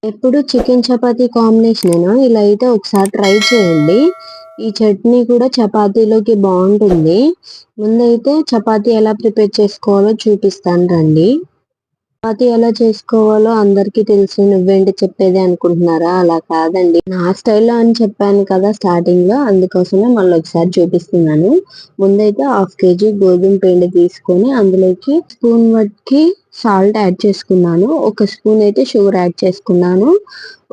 ఎప్పుడు చికెన్ చపాతీ కాంబినేషనేనా? ఇలా అయితే ఒకసారి ట్రై చేయండి. ఈ చట్నీ కూడా చపాతీలోకి బాగుంటుంది. ముందైతే చపాతీ ఎలా ప్రిపేర్ చేసుకోవాలో చూపిస్తాను రండి. చపాతీ ఎలా చేసుకోవాలో అందరికీ తెలుసు, నువ్వేంటి చెప్పేది అనుకుంటున్నారా? అలా కాదండి, నా స్టైల్లో అని చెప్పాను కదా స్టార్టింగ్ లో, అందుకోసమే మళ్ళీ ఒకసారి చూపిస్తున్నాను. ముందైతే 1/2 kg గోధుమ పిండి తీసుకొని అందులోకి స్పూన్ వరకు సాల్ట్ యాడ్ చేసుకున్నాను. 1 స్పూన్ అయితే షుగర్ యాడ్ చేసుకున్నాను.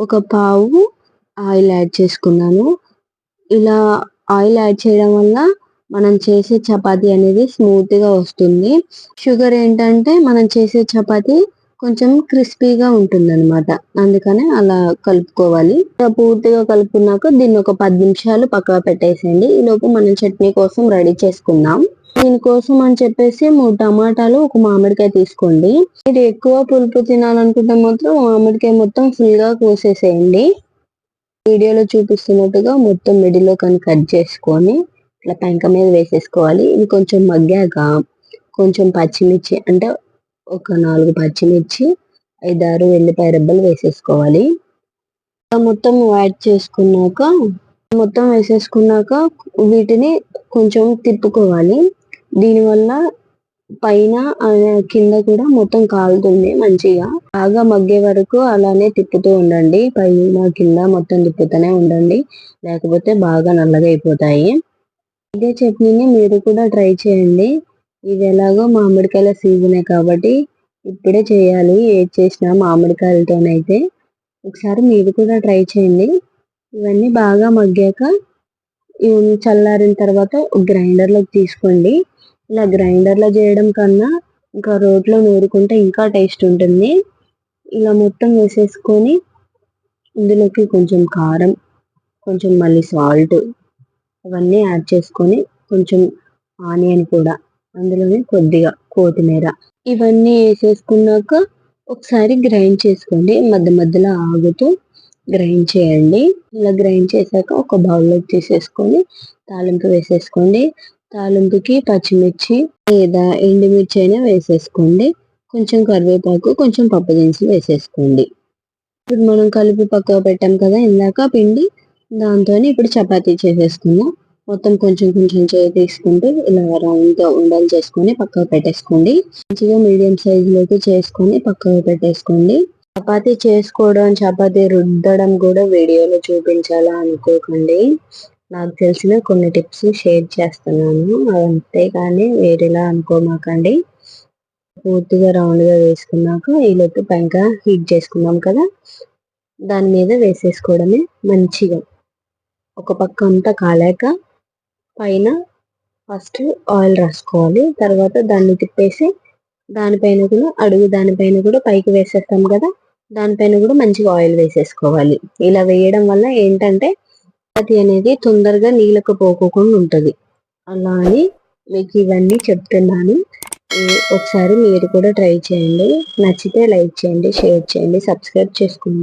1 పావు ఆయిల్ యాడ్ చేసుకున్నాను. ఇలా ఆయిల్ యాడ్ చేయడం వల్ల మనం చేసే చపాతీ అనేది స్మూత్ గా వస్తుంది. షుగర్ ఏంటంటే మనం చేసే చపాతీ కొంచెం క్రిస్పీగా ఉంటుంది అనమాట, అందుకనే అలా కలుపుకోవాలి. ఇలా పూర్తిగా కలుపుకున్నాక దీన్ని ఒక 10 నిమిషాలు పక్కన పెట్టేసేయండి. ఈలోపు మనం చట్నీ కోసం రెడీ చేసుకుందాం. దీనికోసం అని చెప్పేసి 3 టమాటాలు, 1 మామిడికాయ తీసుకోండి. మీరు ఎక్కువ పులుపు తినాలనుకుంటే మాత్రం మామిడికాయ మొత్తం ఫుల్ గా కోసేసేయండి. వీడియోలో చూపిస్తున్నట్టుగా మొత్తం మిడిల్లో కానీ కట్ చేసుకొని ఇట్లా పెంక మీద వేసేసుకోవాలి. ఇది కొంచెం మగ్గాక కొంచెం పచ్చిమిర్చి, అంటే ఒక 4 పచ్చిమిర్చి, 5, 6 వెల్లిపాయ రెబ్బలు వేసేసుకోవాలి. మొత్తం వేసేసుకున్నాక వీటిని కొంచెం తిప్పుకోవాలి. దీనివల్ల పైన కింద కూడా మొత్తం కాలుతుంది మంచిగా. బాగా మగ్గే వరకు అలానే తిప్పుతూ ఉండండి. పైన కింద మొత్తం తిప్పుతూనే ఉండండి, లేకపోతే బాగా నల్లగా అయిపోతాయి. ఇదే చట్నీని మీరు కూడా ట్రై చేయండి. ఇది ఎలాగో మామిడికాయల సీజనే కాబట్టి ఇప్పుడే చేయాలి. ఏది చేసినా మామిడికాయలతోనైతే ఒకసారి మీరు కూడా ట్రై చేయండి. ఇవన్నీ బాగా మగ్గాక చల్లారిన తర్వాత గ్రైండర్లోకి తీసుకోండి. ఇలా గ్రైండర్లో చేయడం కన్నా ఇంకా రోట్లో నూరుకుంటే ఇంకా టేస్ట్ ఉంటుంది. ఇలా మొత్తం వేసేసుకొని ఇందులోకి కొంచెం కారం, కొంచెం మళ్ళీ సాల్ట్ అవన్నీ యాడ్ చేసుకొని కొంచెం ఆనియన్ కూడా, అందులోనే కొద్దిగా కొత్తిమీర ఇవన్నీ వేసేసుకున్నాక ఒకసారి గ్రైండ్ చేసుకోండి. మధ్య మధ్యలో ఆగుతూ గ్రైండ్ చేయండి. ఇలా గ్రైండ్ చేశాక ఒక బౌల్లోకి తీసేసుకొని తాలింపు వేసేసుకోండి. తాలింపుకి పచ్చిమిర్చి లేదా ఎండుమిర్చి అయినా వేసేసుకోండి. కొంచెం కరివేపాకు, కొంచెం పప్పు దినుసులు వేసేసుకోండి. ఇప్పుడు మనం కలిపి పక్కకు పెట్టాం కదా ఇందాక పిండి, దాంతో ఇప్పుడు చపాతీ చేసేసుకుందాం. మొత్తం కొంచెం కొంచెం తీసుకుంటూ ఇలా రౌండ్గా ఉండలు చేసుకొని పక్కకు పెట్టేసుకోండి. మంచిగా మీడియం సైజులోకి చేసుకొని పక్కకు పెట్టేసుకోండి. చపాతీ చేసుకోవడం, చపాతీ రుద్దడం కూడా వీడియోలో చూపించాలా అనుకోకండి. నాకు తెలిసిన కొన్ని టిప్స్ షేర్ చేస్తున్నాను, అంతేగాని వేరేలా అనుకోమాకండి. పూర్తిగా రౌండ్గా వేసుకున్నాక ఈలోపు పెంక హీట్ చేసుకున్నాం కదా, దాని మీద వేసేసుకోవడమే. మంచిగా ఒక పక్క అంతా కాలాక పైన ఫస్ట్ ఆయిల్ రాసుకోవాలి. తర్వాత దాన్ని తిప్పేసి దానిపైన కూడా దానిపైన కూడా పైకి వేసేస్తాం కదా, దానిపైన కూడా మంచిగా ఆయిల్ వేసేసుకోవాలి. ఇలా వేయడం వల్ల ఏంటంటే అది అనేది తొందరగా నీళ్ళకు పోకోకుండా ఉంటుంది. అలా అని మీకు ఇవన్నీ చెప్తున్నాను. ఒకసారి మీరు కూడా ట్రై చేయండి. నచ్చితే లైక్ చేయండి, షేర్ చేయండి, సబ్స్క్రైబ్ చేసుకోండి.